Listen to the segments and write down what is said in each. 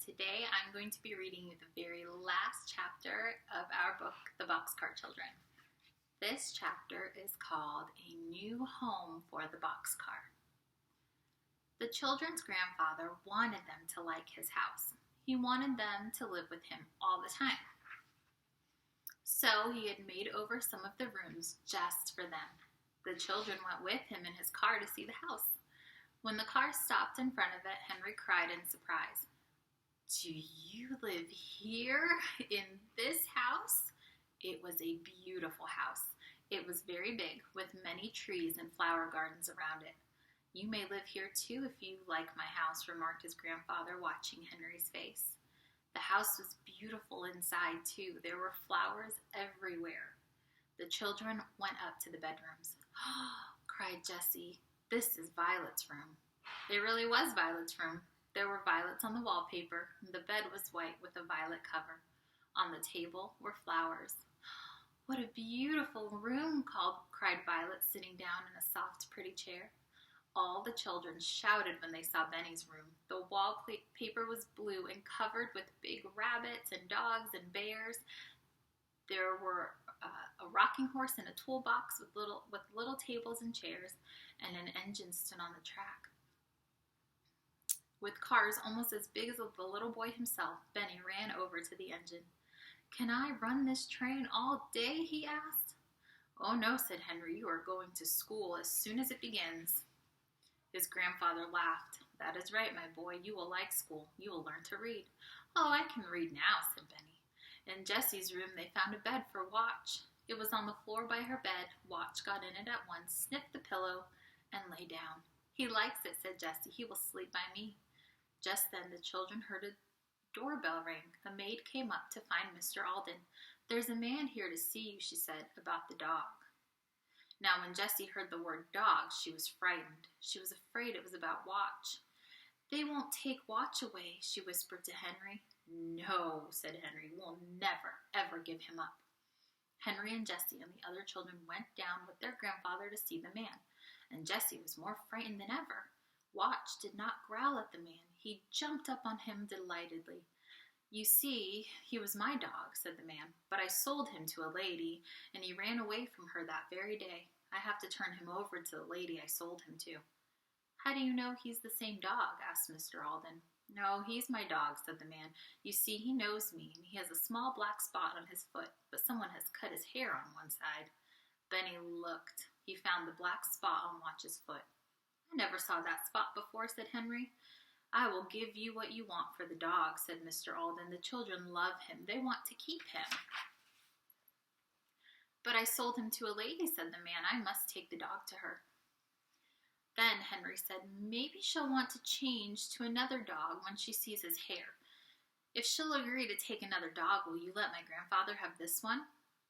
Today I'm going to be reading you the very last chapter of our book, The Boxcar Children. This chapter is called A New Home for the Boxcar. The children's grandfather wanted them to like his house. He wanted them to live with him all the time. So he had made over some of the rooms just for them. The children went with him in his car to see the house. When the car stopped in front of it, Henry cried in surprise. "Do you live here in this house?" It was a beautiful house. It was very big, with many trees and flower gardens around it. "You may live here too if you like my house," remarked his grandfather, watching Henry's face. The house was beautiful inside too. There were flowers everywhere. The children went up to the bedrooms. "Oh," cried Jessie, "this is Violet's room." It really was Violet's room. There were violets on the wallpaper, and the bed was white with a violet cover. On the table were flowers. "What a beautiful room," cried Violet, sitting down in a soft, pretty chair. All the children shouted when they saw Benny's room. The wallpaper was blue and covered with big rabbits and dogs and bears. There were a rocking horse and a toolbox with little tables and chairs, and an engine stood on the track. With cars almost as big as the little boy himself, Benny ran over to the engine. "Can I run this train all day?" he asked. "Oh no," said Henry, "you are going to school as soon as it begins." His grandfather laughed. "That is right, my boy. You will like school. You will learn to read." "Oh, I can read now," said Benny. In Jessie's room, they found a bed for Watch. It was on the floor by her bed. Watch got in it at once, sniffed the pillow, and lay down. "He likes it," said Jessie. "He will sleep by me." Just then the children heard a doorbell ring. A maid came up to find Mr. Alden. "There's a man here to see you," she said, "about the dog." Now when Jessie heard the word dog, she was frightened. She was afraid it was about Watch. "They won't take Watch away," she whispered to Henry. "No," said Henry, "we'll never, ever give him up." Henry and Jessie and the other children went down with their grandfather to see the man, and Jessie was more frightened than ever. Watch did not growl at the man. He jumped up on him delightedly. "You see, he was my dog," said the man, "but I sold him to a lady, and he ran away from her that very day. I have to turn him over to the lady I sold him to." "How do you know he's the same dog?" asked Mr. Alden. "No, he's my dog," said the man. "You see, he knows me, and he has a small black spot on his foot, but someone has cut his hair on one side." Benny looked. He found the black spot on Watch's foot. "I never saw that spot before," said Henry. "I will give you what you want for the dog," said Mr. Alden. "The children love him. They want to keep him." "But I sold him to a lady," said the man. "I must take the dog to her." Then Henry said, "Maybe she'll want to change to another dog when she sees his hair. If she'll agree to take another dog, will you let my grandfather have this one?"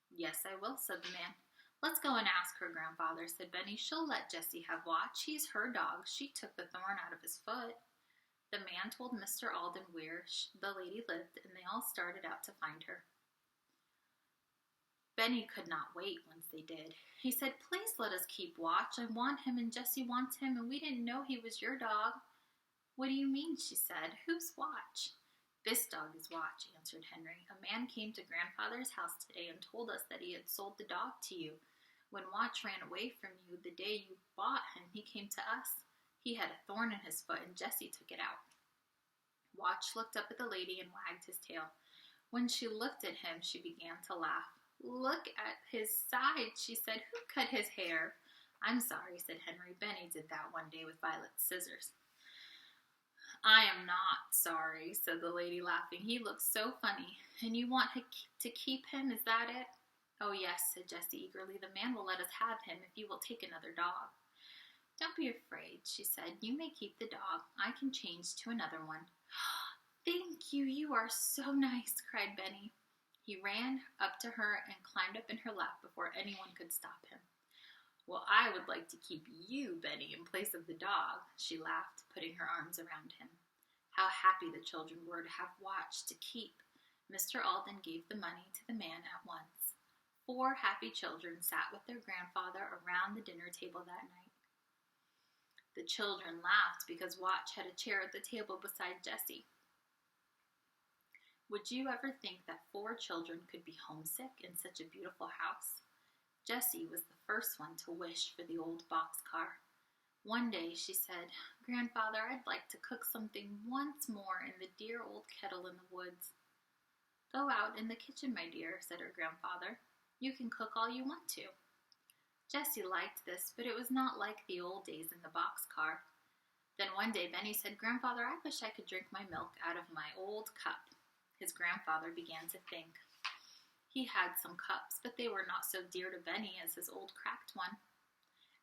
"Yes, I will," said the man. "Let's go and ask her, grandfather," said Benny. "She'll let Jessie have Watch. He's her dog. She took the thorn out of his foot." The man told Mr. Alden where the lady lived, and they all started out to find her. Benny could not wait once they did. He said, "Please let us keep Watch. I want him, and Jessie wants him, and we didn't know he was your dog." "What do you mean?" she said. "Who's Watch?" "This dog is Watch," answered Henry. "A man came to grandfather's house today and told us that he had sold the dog to you. When Watch ran away from you the day you bought him, he came to us. He had a thorn in his foot, and Jessie took it out." Watch looked up at the lady and wagged his tail. When she looked at him, she began to laugh. "Look at his side," she said. "Who cut his hair?" "I'm sorry," said Henry. "Benny did that one day with Violet's scissors." "I am not sorry," said the lady, laughing. "He looks so funny. And you want to keep him, is that it?" "Oh, yes," said Jessie eagerly. "The man will let us have him if you will take another dog." "Don't be afraid," she said. "You may keep the dog. I can change to another one." "Thank you. You are so nice," cried Benny. He ran up to her and climbed up in her lap before anyone could stop him. "Well, I would like to keep you, Benny, in place of the dog," she laughed, putting her arms around him. How happy the children were to have Watch to keep. Mr. Alden gave the money to the man at once. 4 happy children sat with their grandfather around the dinner table that night. The children laughed because Watch had a chair at the table beside Jessie. Would you ever think that 4 children could be homesick in such a beautiful house? Jessie was the first one to wish for the old boxcar. One day she said, "Grandfather, I'd like to cook something once more in the dear old kettle in the woods." "Go out in the kitchen, my dear," said her grandfather. "You can cook all you want to." Jessie liked this, but it was not like the old days in the boxcar. Then one day Benny said, "Grandfather, I wish I could drink my milk out of my old cup." His grandfather began to think. He had some cups, but they were not so dear to Benny as his old cracked one.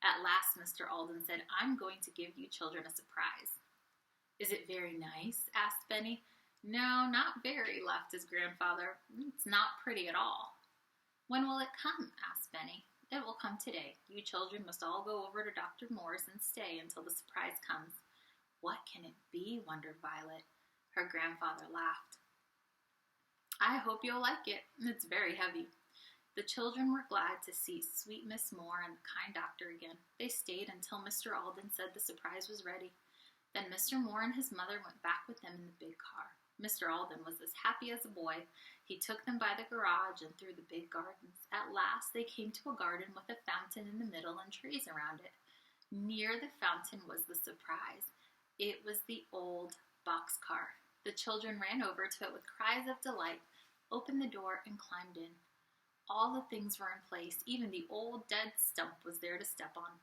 At last Mr. Alden said, "I'm going to give you children a surprise." "Is it very nice?" asked Benny. "No, not very," laughed his grandfather. "It's not pretty at all." "When will it come?" asked Benny. "It will come today. You children must all go over to Dr. Moore's and stay until the surprise comes." "What can it be?" wondered Violet. Her grandfather laughed. "I hope you'll like it. It's very heavy." The children were glad to see sweet Miss Moore and the kind doctor again. They stayed until Mr. Alden said the surprise was ready. Then Mr. Moore and his mother went back with them in the big car. Mr. Alden was as happy as a boy. He took them by the garage and through the big gardens. At last they came to a garden with a fountain in the middle and trees around it. Near the fountain was the surprise. It was the old boxcar. The children ran over to it with cries of delight, opened the door, and climbed in. All the things were in place. Even the old dead stump was there to step on.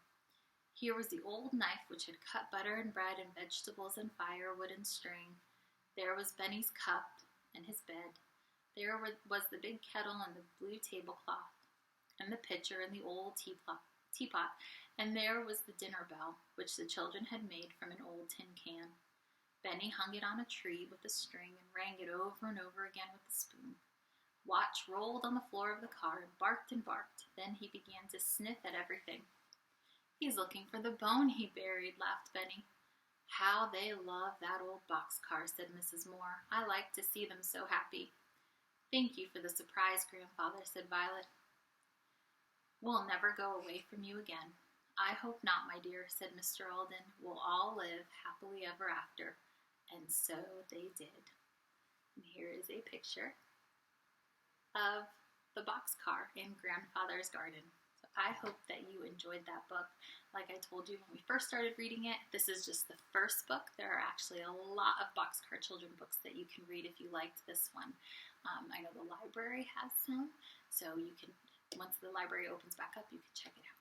Here was the old knife which had cut butter and bread and vegetables and firewood and string. There was Benny's cup and his bed. There was the big kettle and the blue tablecloth and the pitcher and the old teapot. And there was the dinner bell, which the children had made from an old tin can. Benny hung it on a tree with a string and rang it over and over again with a spoon. Watch rolled on the floor of the car and barked and barked. Then he began to sniff at everything. "He's looking for the bone he buried," laughed Benny. "How they love that old boxcar," said Mrs. Moore. "I like to see them so happy." "Thank you for the surprise, Grandfather," said Violet. "We'll never go away from you again." "I hope not, my dear," said Mr. Alden. "We'll all live happily ever after." And so they did. And here is a picture of the boxcar in Grandfather's garden. So I hope that you enjoyed that book. Like I told you when we first started reading it, this is just the first book. There are actually a lot of Boxcar children books that you can read if you liked this one. I know the library has some, so you can, once the library opens back up, you can check it out.